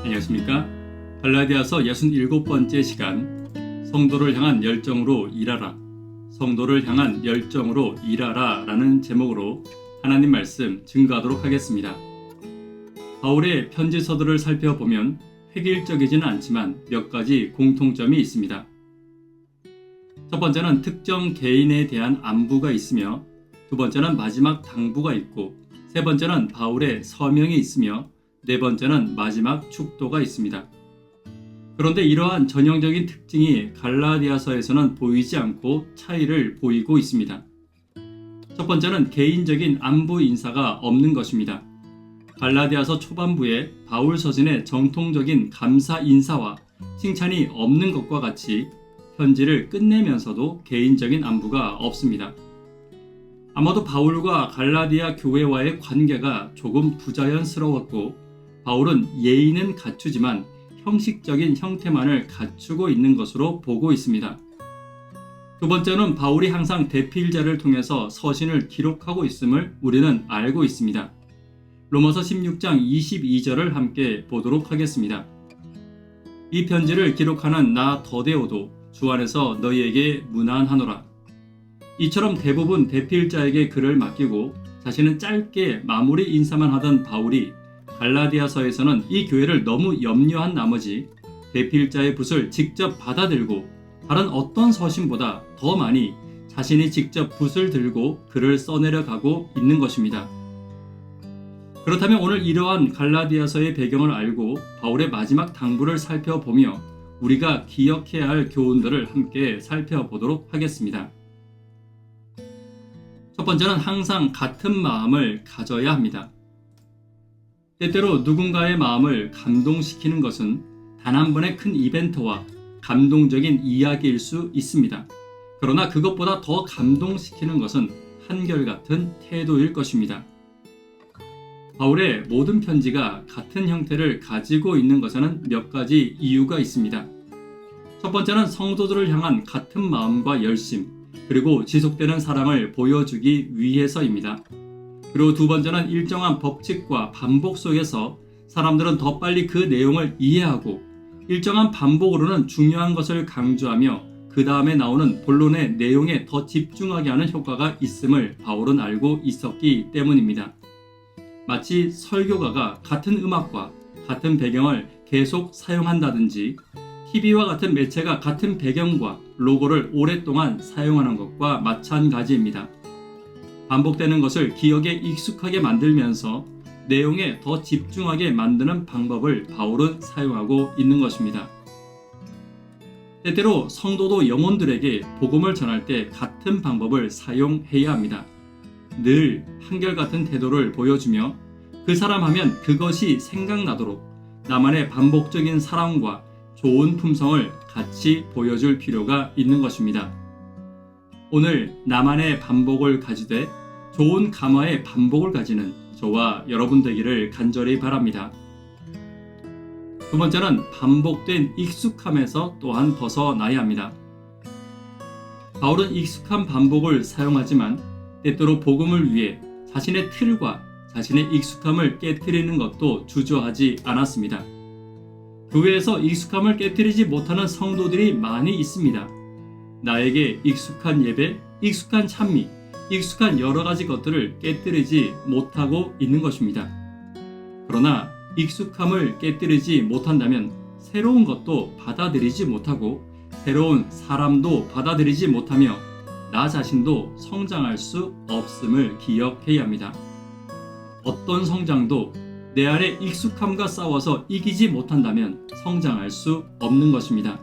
안녕하십니까? 갈라디아서 67번째 시간, 성도를 향한 열정으로 일하라, 성도를 향한 열정으로 일하라 라는 제목으로 하나님 말씀 증거하도록 하겠습니다. 바울의 편지서들을 살펴보면 획일적이지는 않지만 몇 가지 공통점이 있습니다. 첫 번째는 특정 개인에 대한 안부가 있으며, 두 번째는 마지막 당부가 있고, 세 번째는 바울의 서명이 있으며, 네 번째는 마지막 축도가 있습니다. 그런데 이러한 전형적인 특징이 갈라디아서에서는 보이지 않고 차이를 보이고 있습니다. 첫 번째는 개인적인 안부 인사가 없는 것입니다. 갈라디아서 초반부에 바울 서신의 정통적인 감사 인사와 칭찬이 없는 것과 같이 편지를 끝내면서도 개인적인 안부가 없습니다. 아마도 바울과 갈라디아 교회와의 관계가 조금 부자연스러웠고, 바울은 예의는 갖추지만 형식적인 형태만을 갖추고 있는 것으로 보고 있습니다. 두 번째는 바울이 항상 대필자를 통해서 서신을 기록하고 있음을 우리는 알고 있습니다. 로마서 16장 22절을 함께 보도록 하겠습니다. 이 편지를 기록하는 나 더데오도 주 안에서 너희에게 문안하노라. 이처럼 대부분 대필자에게 글을 맡기고 자신은 짧게 마무리 인사만 하던 바울이 갈라디아서에서는 이 교회를 너무 염려한 나머지 대필자의 붓을 직접 받아들고 다른 어떤 서신보다 더 많이 자신이 직접 붓을 들고 글을 써내려가고 있는 것입니다. 그렇다면 오늘 이러한 갈라디아서의 배경을 알고 바울의 마지막 당부를 살펴보며 우리가 기억해야 할 교훈들을 함께 살펴보도록 하겠습니다. 첫 번째는 항상 같은 마음을 가져야 합니다. 때때로 누군가의 마음을 감동시키는 것은 단 한 번의 큰 이벤트와 감동적인 이야기일 수 있습니다. 그러나 그것보다 더 감동시키는 것은 한결같은 태도일 것입니다. 바울의 모든 편지가 같은 형태를 가지고 있는 것에는 몇 가지 이유가 있습니다. 첫 번째는 성도들을 향한 같은 마음과 열심, 그리고 지속되는 사랑을 보여주기 위해서입니다. 그리고 두 번째는 일정한 법칙과 반복 속에서 사람들은 더 빨리 그 내용을 이해하고 일정한 반복으로는 중요한 것을 강조하며 그 다음에 나오는 본론의 내용에 더 집중하게 하는 효과가 있음을 바울은 알고 있었기 때문입니다. 마치 설교가가 같은 음악과 같은 배경을 계속 사용한다든지 TV와 같은 매체가 같은 배경과 로고를 오랫동안 사용하는 것과 마찬가지입니다. 반복되는 것을 기억에 익숙하게 만들면서 내용에 더 집중하게 만드는 방법을 바울은 사용하고 있는 것입니다. 때때로 성도도 영혼들에게 복음을 전할 때 같은 방법을 사용해야 합니다. 늘 한결같은 태도를 보여주며 그 사람 하면 그것이 생각나도록 나만의 반복적인 사랑과 좋은 품성을 같이 보여줄 필요가 있는 것입니다. 오늘 나만의 반복을 가지되 좋은 감화의 반복을 가지는 저와 여러분 되기를 간절히 바랍니다. 두 번째는 반복된 익숙함에서 또한 벗어나야 합니다. 바울은 익숙한 반복을 사용하지만 때때로 복음을 위해 자신의 틀과 자신의 익숙함을 깨트리는 것도 주저하지 않았습니다. 교회에서 익숙함을 깨트리지 못하는 성도들이 많이 있습니다. 나에게 익숙한 예배, 익숙한 찬미, 익숙한 여러 가지 것들을 깨뜨리지 못하고 있는 것입니다. 그러나 익숙함을 깨뜨리지 못한다면 새로운 것도 받아들이지 못하고 새로운 사람도 받아들이지 못하며 나 자신도 성장할 수 없음을 기억해야 합니다. 어떤 성장도 내 안에 익숙함과 싸워서 이기지 못한다면 성장할 수 없는 것입니다.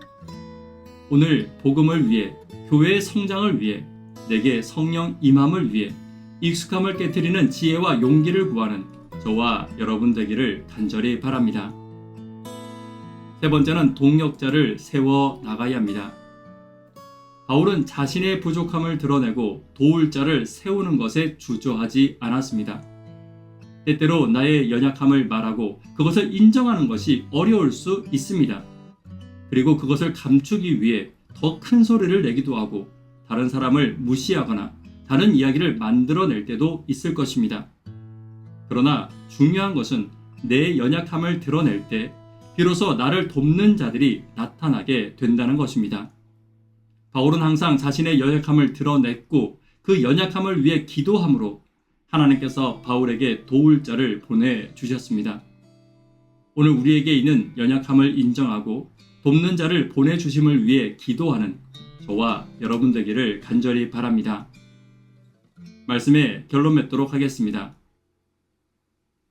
오늘 복음을 위해, 교회의 성장을 위해, 내게 성령 임함을 위해 익숙함을 깨트리는 지혜와 용기를 구하는 저와 여러분 되기를 간절히 바랍니다. 세 번째는 동역자를 세워 나가야 합니다. 바울은 자신의 부족함을 드러내고 도울 자를 세우는 것에 주저하지 않았습니다. 때때로 나의 연약함을 말하고 그것을 인정하는 것이 어려울 수 있습니다. 그리고 그것을 감추기 위해 더 큰 소리를 내기도 하고 다른 사람을 무시하거나 다른 이야기를 만들어낼 때도 있을 것입니다. 그러나 중요한 것은 내 연약함을 드러낼 때 비로소 나를 돕는 자들이 나타나게 된다는 것입니다. 바울은 항상 자신의 연약함을 드러냈고 그 연약함을 위해 기도함으로 하나님께서 바울에게 도울 자를 보내주셨습니다. 오늘 우리에게 있는 연약함을 인정하고 돕는 자를 보내주심을 위해 기도하는 저와 여러분 되기를 간절히 바랍니다. 말씀에 결론 맺도록 하겠습니다.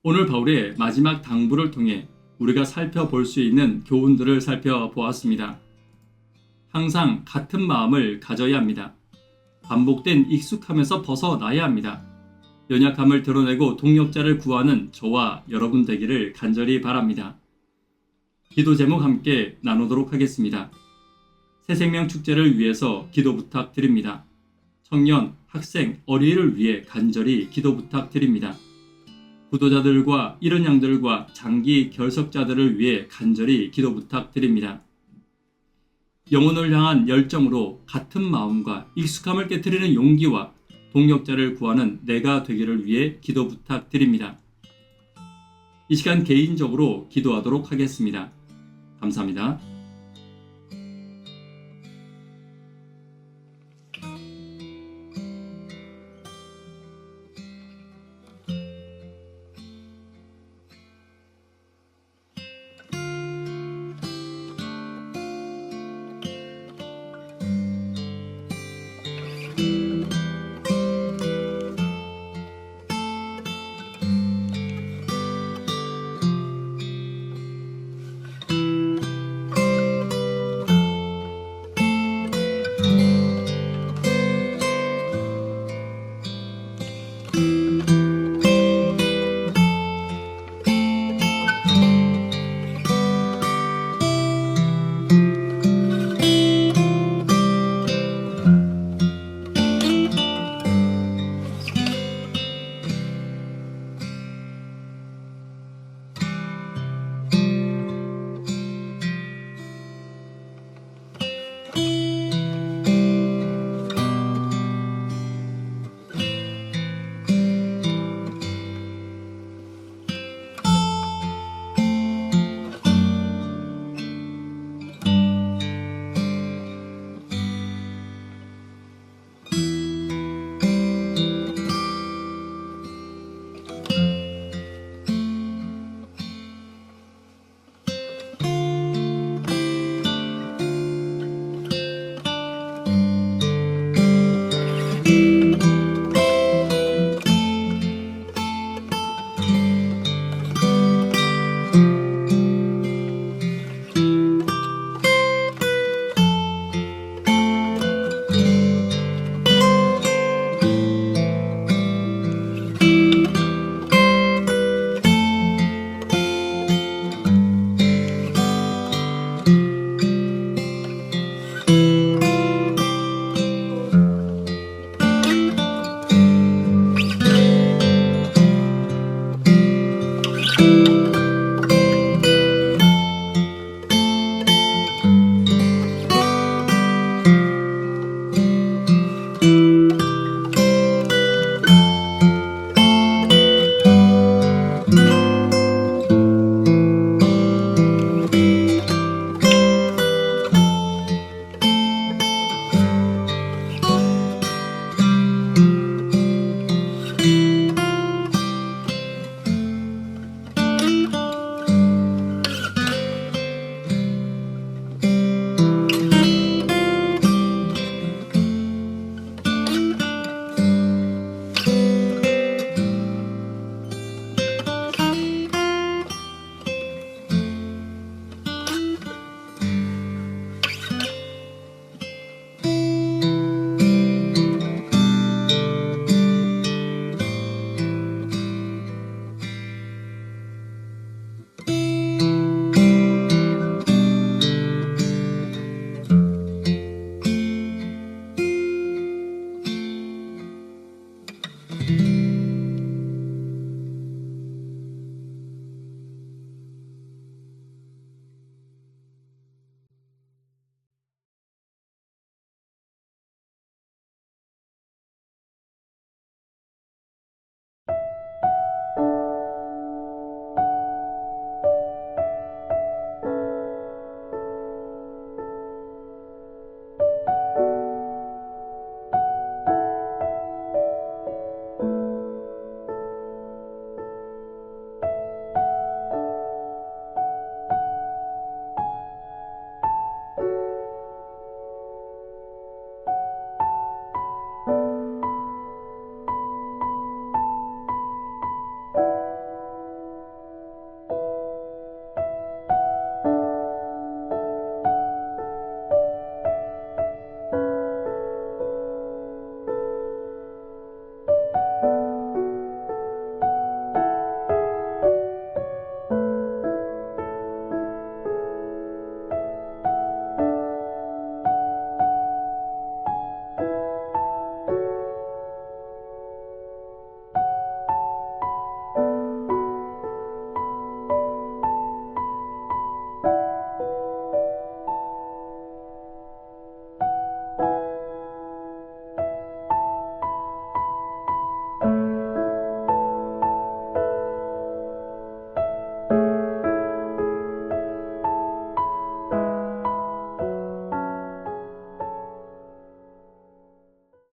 오늘 바울의 마지막 당부를 통해 우리가 살펴볼 수 있는 교훈들을 살펴보았습니다. 항상 같은 마음을 가져야 합니다. 반복된 익숙함에서 벗어나야 합니다. 연약함을 드러내고 동력자를 구하는 저와 여러분 되기를 간절히 바랍니다. 기도 제목 함께 나누도록 하겠습니다. 새생명 축제를 위해서 기도 부탁드립니다. 청년, 학생, 어린이를 위해 간절히 기도 부탁드립니다. 구도자들과 이른 양들과 장기 결석자들을 위해 간절히 기도 부탁드립니다. 영혼을 향한 열정으로 같은 마음과 익숙함을 깨트리는 용기와 동력자를 구하는 내가 되기를 위해 기도 부탁드립니다. 이 시간 개인적으로 기도하도록 하겠습니다. 감사합니다.